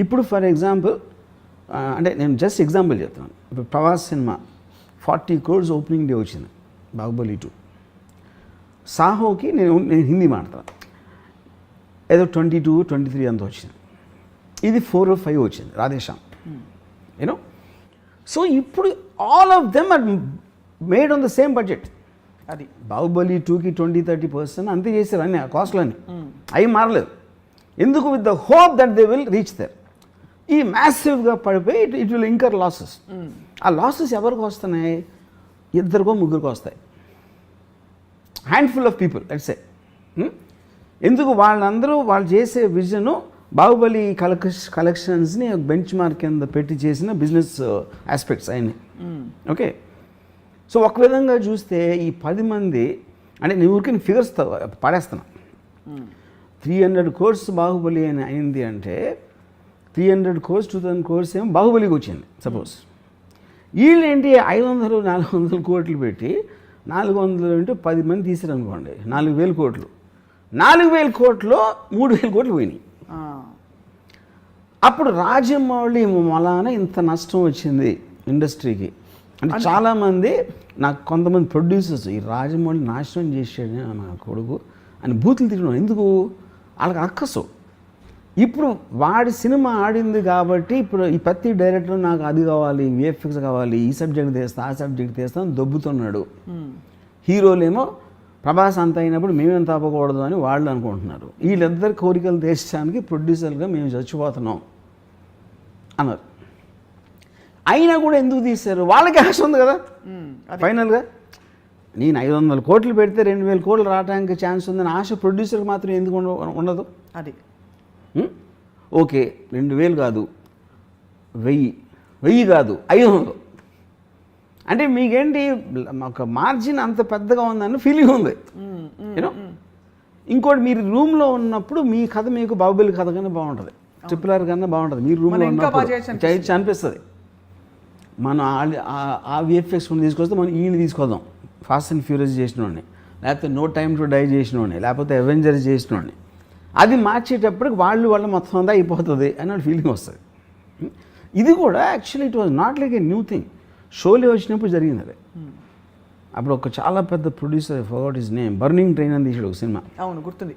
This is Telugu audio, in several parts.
ఇప్పుడు ఫర్ ఎగ్జాంపుల్ అంటే నేను జస్ట్ ఎగ్జాంపుల్ చెప్తున్నాను. ఇప్పుడు Prabhas cinema 40 crores opening day వచ్చింది, బాహుబలి 2. సాహోకి నేను హిందీ మాట్లాడతాను, ఏదో 22, 23 అంత వచ్చింది. ఇది 4 or 5 వచ్చింది రాధేశ్యామ్, యూనో. సో ఇప్పుడు all of them are made on the same budget. అది బాహుబలి 2కి 20-30% అంతే చేశారు అన్ని కాస్ట్లన్నీ, అవి మారలేదు. ఎందుకు? With the hope that they will reach there. ఈ మ్యాసివ్గా పడిపోయి ఇట్ విల్ ఇంకర్ లాసెస్. ఆ లాసెస్ ఎవరికి వస్తున్నాయి? 2 ముగ్గురికి వస్తాయి, handful of people let's say. ఎందుకు? వాళ్ళందరూ వాళ్ళు చేసే విజను బాహుబలి కలెక్షన్స్ని బెంచ్ మార్క్ కింద పెట్టి చేసిన బిజినెస్ ఆస్పెక్ట్స్ అన్నీ. ఓకే, సో ఒక విధంగా చూస్తే ఈ 10 మంది అంటే నేను ఊరికి ఫిగర్స్ పడేస్తున్నా. 300 crores బాహుబలి అని అయింది అంటే 300 crores 2000 crores ఏమో బాహుబలికి వచ్చింది సపోజ్. వీళ్ళేంటి 500-400 కోట్లు పెట్టి 400 అంటే 10 మంది తీసారనుకోండి, 4000 కోట్లు. 4000 కోట్లో 3000 కోట్లు పోయినాయి. అప్పుడు రాజమౌళి వలన ఇంత నష్టం వచ్చింది ఇండస్ట్రీకి అంటే చాలామంది నాకు కొంతమంది ప్రొడ్యూసర్స్ ఈ రాజమౌళి నాశనం చేసాడు నా కొడుకు అని బూతులు తిట్టడం. ఎందుకు? వాళ్ళకి అక్కసు. ఇప్పుడు వాడి సినిమా ఆడింది కాబట్టి ఇప్పుడు ఈ ప్రతి డైరెక్టర్ నాకు అది కావాలి, విఎఫ్ఎక్స్ కావాలి, ఈ సబ్జెక్ట్ తీస్తా ఆ సబ్జెక్ట్ తీస్తా అని దొబ్బుతున్నాడు. హీరోలేమో ప్రభాస్ అంత అయినప్పుడు మేమేం తప్పకూడదు అని వాళ్ళు అనుకుంటున్నారు. వీళ్ళిద్దరు కోరికలు తీర్చడానికి ప్రొడ్యూసర్గా మేము చచ్చిపోతున్నాం అన్నారు. అయినా కూడా ఎందుకు తీశారు? వాళ్ళకి ఆశ ఉంది కదా. ఫైనల్గా నేను 500 కోట్లు పెడితే 2000 కోట్లు రావడానికి ఛాన్స్ ఉందని ఆశ ప్రొడ్యూసర్కి మాత్రం ఎందుకు ఉండదు? అది ఓకే, 2000 కాదు 1000 కాదు 500 అంటే మీకేంటి ఒక మార్జిన్ అంత పెద్దగా ఉందని ఫీలింగ్ ఉంది, యూనో. ఇంకోటి, మీరు రూమ్లో ఉన్నప్పుడు మీ కథ మీకు బాహుబలి కథ కన్నా బాగుంటుంది, RRR కన్నా బాగుంటుంది. మీరు రూమ్లో ఉన్నప్పుడు చేయొచ్చు అనిపిస్తుంది. మనం ఆ విఎఫ్ఎక్స్ తీసుకొస్తే మనం ఈయన తీసుకొద్దాం, ఫాస్ట్ అండ్ ఫ్యూరియస్ చేసినోడిని, లేకపోతే నో టైమ్ టు డై చేసినోడిని, లేకపోతే అవెంజర్స్ చేసినోడిని. అది మార్చేటప్పటికి వాళ్ళ మొత్తం అంతా అయిపోతుంది అని ఫీలింగ్ వస్తుంది. ఇది కూడా actually it was not like a new thing. Sholay వచ్చినప్పుడు జరిగింది అది. అప్పుడు ఒక చాలా పెద్ద producer, forgot his name, burning train అని తీసాడు ఒక సినిమా. అవును, గుర్తుంది.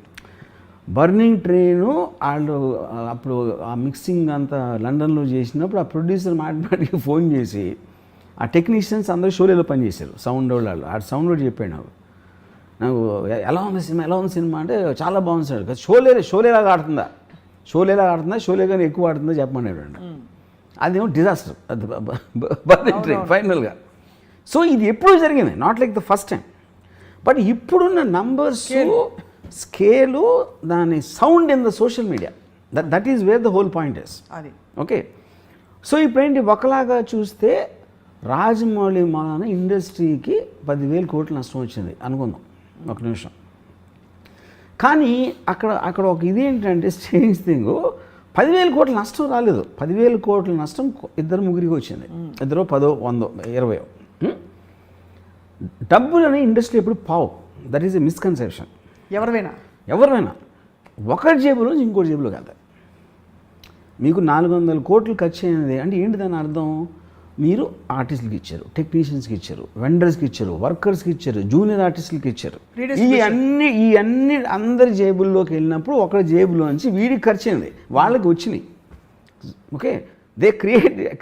బర్నింగ్ ట్రైను వాళ్ళు అప్పుడు ఆ మిక్సింగ్ అంతా లండన్లో చేసినప్పుడు ఆ ప్రొడ్యూసర్ మాటికి ఫోన్ చేసి ఆ టెక్నీషియన్స్ అందరూ షోలేలో పనిచేశారు, సౌండ్ వాళ్ళు. ఆ సౌండ్ కూడా చెప్పాడు నాకు ఎలా ఉంది సినిమా అంటే చాలా బాగుంది సార్. షోలేలాగా ఆడుతుందా, షోలేగానే ఎక్కువ ఆడుతుందా చెప్పమన్నాడు అండి. అదేమో డిజాస్టర్ అది బర్నింగ్ ట్రైన్ ఫైనల్గా. సో ఇది ఎప్పుడు జరిగింది, not like the first time. But ఇప్పుడున్న నంబర్స్, స్కేలు, దాని sound in the social media, that is where the whole point is. అది ఓకే. సో ఇప్పుడేంటి, ఒకలాగా చూస్తే రాజమౌళి వలన ఇండస్ట్రీకి 10,000 కోట్లు నష్టం వచ్చింది అనుకుందాం ఒక నిమిషం. కానీ అక్కడ ఒక ఇది ఏంటంటే స్ట్రేంజ్ థింగ్, 10,000 కోట్ల నష్టం రాలేదు. 10,000 కోట్ల నష్టం 2-3 వచ్చింది, 2, 10, 100, 20. డబ్బులని ఇండస్ట్రీ ఎప్పుడు పావు, దట్ ఈస్ ఎ మిస్కన్సెప్షన్. ఎవరైనా ఒకరి జేబులో నుంచి ఇంకోటి జేబులోకి వెళ్తాయి. మీకు 400 కోట్లు ఖర్చు అయినది అంటే ఏంటి దాని అర్థం? మీరు ఆర్టిస్టులకి ఇచ్చారు, టెక్నీషియన్స్కి ఇచ్చారు, వెండర్స్కి ఇచ్చారు, వర్కర్స్కి ఇచ్చారు, జూనియర్ ఆర్టిస్టులకి ఇచ్చారు. ఈ అన్ని అందరి జేబుల్లోకి వెళ్ళినప్పుడు ఒకరి జేబులో నుంచి వీడికి ఖర్చు అయింది, వాళ్ళకి వచ్చినాయి. Okay, they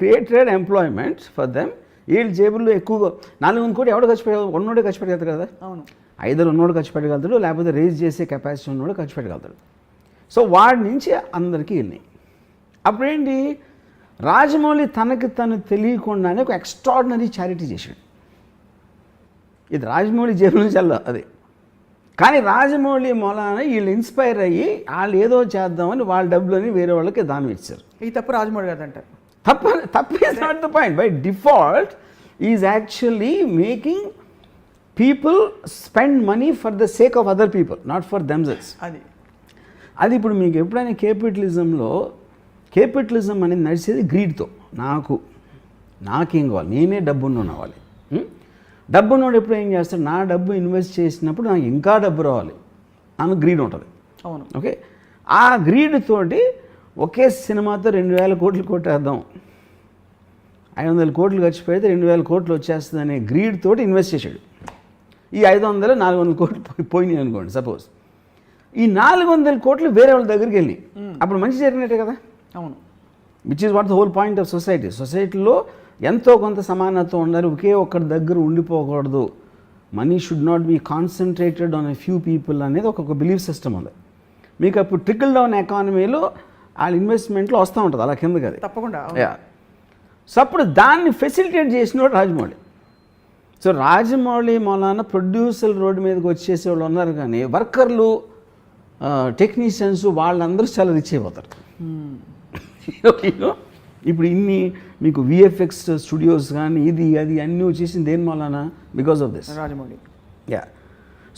created employment for them. వీళ్ళ జేబుల్లో ఎక్కువగా 400 కోట్లు ఎవడో ఖర్చు పెట్టగలదు? ఉన్నోడే ఖర్చు పెట్టగలుగుతారు కదా. అవును, ఐదర్ ఉన్నోడు ఖర్చు పెట్టగలుగుతాడు, లేకపోతే రేజ్ చేసే కెపాసిటీ ఉన్నోడు ఖర్చు పెట్టగలుగుతాడు. సో వాడి నుంచి అందరికీ వెళ్ళినాయి. అప్పుడేంటి, రాజమౌళి తనకి తను తెలియకుండానే ఒక ఎక్స్ట్రాడినరీ చారిటీ చేశాడు. ఇది రాజమౌళి జేబు నుంచి అది. కానీ రాజమౌళి మూలాన వీళ్ళు ఇన్స్పైర్ అయ్యి వాళ్ళు ఏదో చేద్దామని వాళ్ళ డబ్బులని వేరే వాళ్ళకి దానం ఇచ్చారు. ఈ తప్పు రాజమౌళి గారు అంటారు. తప్పు is not the point. By default is actually making people spend money for the sake of other people, not for themselves. అది ఇప్పుడు మీకు ఎప్పుడైనా కేపిటలిజం అనేది నడిచేది గ్రీడ్తో. నాకేం కావాలి, నేనే డబ్బున్న అవ్వాలి. డబ్బున్నోడు ఎప్పుడు ఏం చేస్తాడు, నా డబ్బు ఇన్వెస్ట్ చేసినప్పుడు నాకు ఇంకా డబ్బు రావాలి అని గ్రీడ్ ఉంటుంది. అవును. ఓకే, ఆ గ్రీడ్ తోటి ఒకే సినిమాతో 2,000 కోట్లు కొట్టేద్దాం, 500 కోట్లు ఖర్చు పెడితే 2,000 కోట్లు వచ్చేస్తుంది అనే గ్రీడ్ తోటి ఇన్వెస్ట్ చేశాడు. ఈ 500 400 కోట్లు పోయినాయి అనుకోండి సపోజ్. ఈ 400 కోట్లు వేరే వాళ్ళ దగ్గరికి వెళ్ళి అప్పుడు మంచి జరిగినట్టే కదా. అవును. Which is what the whole point of society. సొసైటీలో ఎంతో కొంత సమానత్వం ఉండాలి, ఒకే ఒక్కరి దగ్గర ఉండిపోకూడదు. Money should not be concentrated on a few people అనేది ఒక బిలీఫ్ సిస్టమ్ ఉంది. మీకు అప్పుడు ట్రికల్ డౌన్ ఎకానమీలో వాళ్ళ ఇన్వెస్ట్మెంట్లో వస్తూ ఉంటుంది అలా కిందకి అది. తప్పకుండా. సో అప్పుడు దాన్ని ఫెసిలిటేట్ చేసినవాడు రాజమౌళి. సో రాజమౌళి మొలాన ప్రొడ్యూసర్ రోడ్డు మీదకి వచ్చేసే వాళ్ళు ఉన్నారు, కానీ వర్కర్లు టెక్నీషియన్స్ వాళ్ళందరూ చాలా రిచ్ అయిపోతారు. ఇప్పుడు ఇన్ని మీకు విఎఫ్ఎక్స్ స్టూడియోస్ కానీ ఇది అది అన్నీ వచ్చేసింది దేని మూలన? Because of this Rajamouli.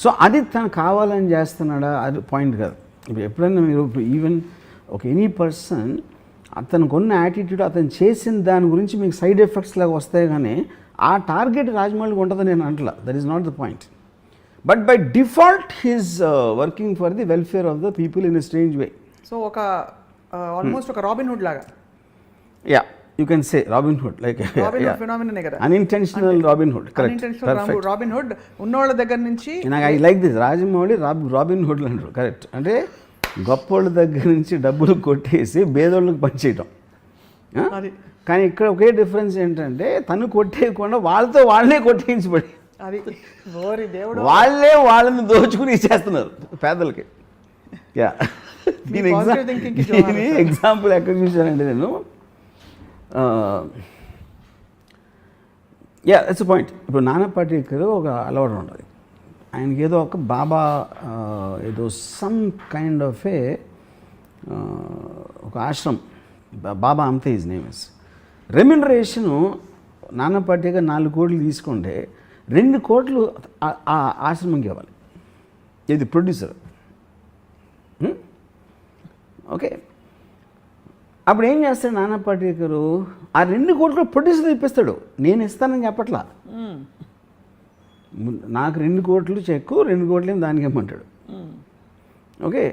So అది తను కావాలని చేస్తున్నాడా అది పాయింట్ కాదు. ఇప్పుడు ఎప్పుడైనా మీరు ఈవెన్ ఒక ఎనీ పర్సన్ అతనికి ఉన్న యాటిట్యూడ్ అతను చేసిన దాని గురించి మీకు సైడ్ ఎఫెక్ట్స్ లాగా వస్తాయి, కానీ ఆ టార్గెట్ రాజమౌళికి ఉంటుందని నేను అంటలా. That is not the point. But by default he's working for the welfare of the people in a strange way. So ఒక ఆల్మోస్ట్ ఒక రాబిన్ హుడ్ లాగా. Yeah, you can say Robin Hood, like ఫినామిననే కదా, unintentional Robin Hood. Correct, Robin Hood ఉన్నవాళ్ళ దగ్గర నుంచి. నాకు I like this Rajamouli Robin Hood అంటారు. కరెక్ట్, అంటే గొప్పోళ్ళ దగ్గర నుంచి డబ్బులు కొట్టేసి బేదోళ్ళకి పనిచేయటం. కానీ ఇక్కడ ఒకే డిఫరెన్స్ ఏంటంటే తను కొట్టేయకుండా వాళ్ళతో వాళ్ళే కొట్టేయించబడి అది వాళ్ళే వాళ్ళని దోచుకుని ఇచ్చేస్తున్నారు పేదలకి. యా, దీని ఎగ్జాంపుల్ ఎక్కడ చూశానంటే నేను, యా దట్స్ పాయింట్. ఇప్పుడు నానా పాటేకర్ ఒక అలవాటు ఉంటుంది ఆయనకి, ఏదో ఒక బాబా ఏదో సమ్ కైండ్ ఆఫ్ ఏ ఒక ఆశ్రమం, బాబా అంతే హిజ్ నేమ్ ఇస్. రెమ్యునరేషను నానా పాటేకర్ 4 కోట్లు తీసుకుంటే 2 కోట్లు ఆ ఆశ్రమంకి ఇవ్వాలి. ఇది ప్రొడ్యూసర్. ఓకే, అప్పుడు ఏం చేస్తాడు నానా పాటేకరు? ఆ 2 కోట్లు ప్రొడ్యూసర్ ఇప్పిస్తాడు. నేను ఇస్తానని చెప్పట్లా, నాకు 2 కోట్లు చెక్కు, 2 కోట్లు దానికి ఇమ్మంటాడు. ఓకే,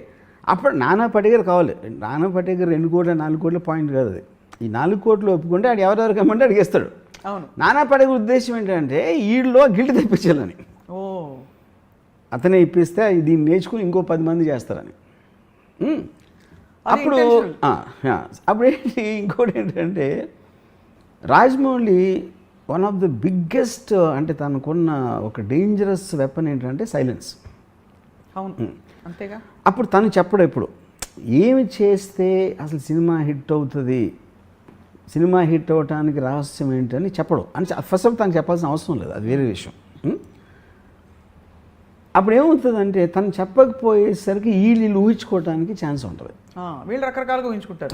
అప్పుడు నానా పాటేకర్ కావాలి. నానా పాటేకర్ 2 కోట్ల 4 కోట్ల పాయింట్ కాదు అది. ఈ 4 కోట్లు ఒప్పుకుంటే ఆడు ఎవరెవరికి ఇమ్మంటే అడిగేస్తాడు. అవును. నానా పాటేకర్ ఉద్దేశం ఏంటంటే వీళ్ళలో గిల్ట్ తెప్పించాలని. అతనే ఇప్పిస్తే దీన్ని నేర్చుకుని ఇంకో 10 మంది చేస్తారని. అప్పుడు ఏంటి, ఇంకోటి ఏంటంటే Rajamouli one of the biggest, అంటే తనకున్న ఒక డేంజరస్ వెపన్ ఏంటంటే సైలెన్స్. అవును, అంతేగా. అప్పుడు తను చెప్పడు ఎప్పుడు ఏమి చేస్తే అసలు సినిమా హిట్ అవుతుంది, సినిమా హిట్ అవ్వటానికి రహస్యం ఏంటని చెప్పడు. అని ఫస్ట్ ఆఫ్ తను చెప్పాల్సిన అవసరం లేదు, అది వేరే విషయం. అప్పుడు ఏమవుతుందంటే తను చెప్పకపోయేసరికి వీళ్ళు ఊహించుకోవడానికి ఛాన్స్ ఉంటుంది. వీళ్ళు రకరకాలుగా ఊహించుకుంటారు.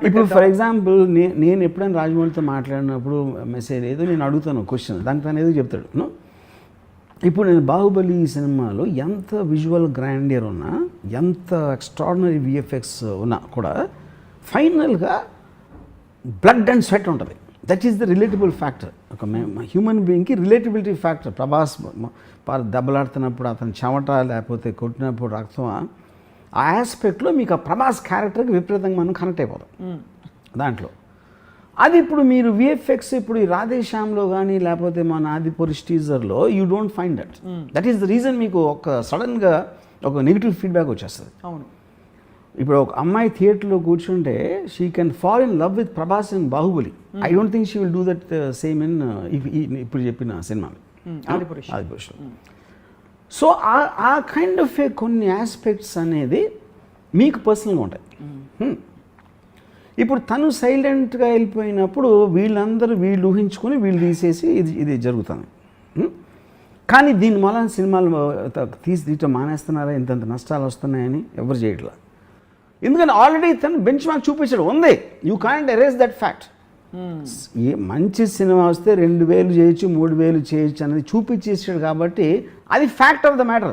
ఇప్పుడు ఫర్ ఎగ్జాంపుల్ నేను ఎప్పుడైనా రాజమౌళితో మాట్లాడినప్పుడు మెసేజ్ ఏదో నేను అడుగుతాను క్వశ్చన్, దానికి తను ఏదో చెప్తాడు. ఇప్పుడు నేను బాహుబలి సినిమాలో ఎంత విజువల్ గ్రాండియర్ ఉన్నా, ఎంత ఎక్స్ట్రాడినరీ విఎఫ్ఎక్స్ ఉన్నా కూడా ఫైనల్గా బ్లడ్ అండ్ స్వెట్ ఉంటుంది. That is the relatable factor. ఒక హ్యూమన్ బీయింగ్కి రిలేటబిలిటీ ఫ్యాక్టర్. ప్రభాస్ దెబ్బలాడుతున్నప్పుడు అతను చెమట లేకపోతే కొట్టినప్పుడు రక్తం, ఆ ఆస్పెక్ట్లో మీకు ఆ ప్రభాస్ క్యారెక్టర్కి విపరీతంగా మనం కనెక్ట్ అయిపోతాం దాంట్లో. అది ఇప్పుడు మీరు విఎఫ్ఎక్స్ ఇప్పుడు ఈ రాధేశ్యామ్లో కానీ లేకపోతే మన ఆదిపురుష్ టీజర్లో you don't find that. That is the reason మీకు ఒక సడన్గా ఒక నెగిటివ్ ఫీడ్బ్యాక్ వచ్చేస్తుంది. అవును. ఇప్పుడు ఒక అమ్మాయి థియేటర్లో కూర్చుంటే she can fall in love with Prabhas in Baahubali. I don't think she will do that same in ఇప్పుడు చెప్పిన సినిమా ఆదిపురుష్లో. సో ఆ కైండ్ ఆఫ్ ఏ కొన్ని ఆస్పెక్ట్స్ అనేది మీకు పర్సనల్గా ఉంటాయి. ఇప్పుడు తను సైలెంట్గా వెళ్ళిపోయినప్పుడు వీళ్ళందరూ వీళ్ళు ఊహించుకొని వీళ్ళు తీసేసి ఇది జరుగుతుంది. కానీ దీని వల్ల సినిమాలు తీయటం మానేస్తున్నారా, ఇంతంత నష్టాలు వస్తున్నాయని ఎవరు చేయట్లా. ఎందుకంటే ఆల్రెడీ తను బెంచ్ మార్క్ చూపించాడు, ఉంది. You can't erase that fact. మంచి సినిమా వస్తే 2,000 చేయొచ్చు, 3,000 చేయొచ్చు అనేది చూపించేసాడు కాబట్టి అది ఫ్యాక్ట్ ఆఫ్ ద మ్యాటర్.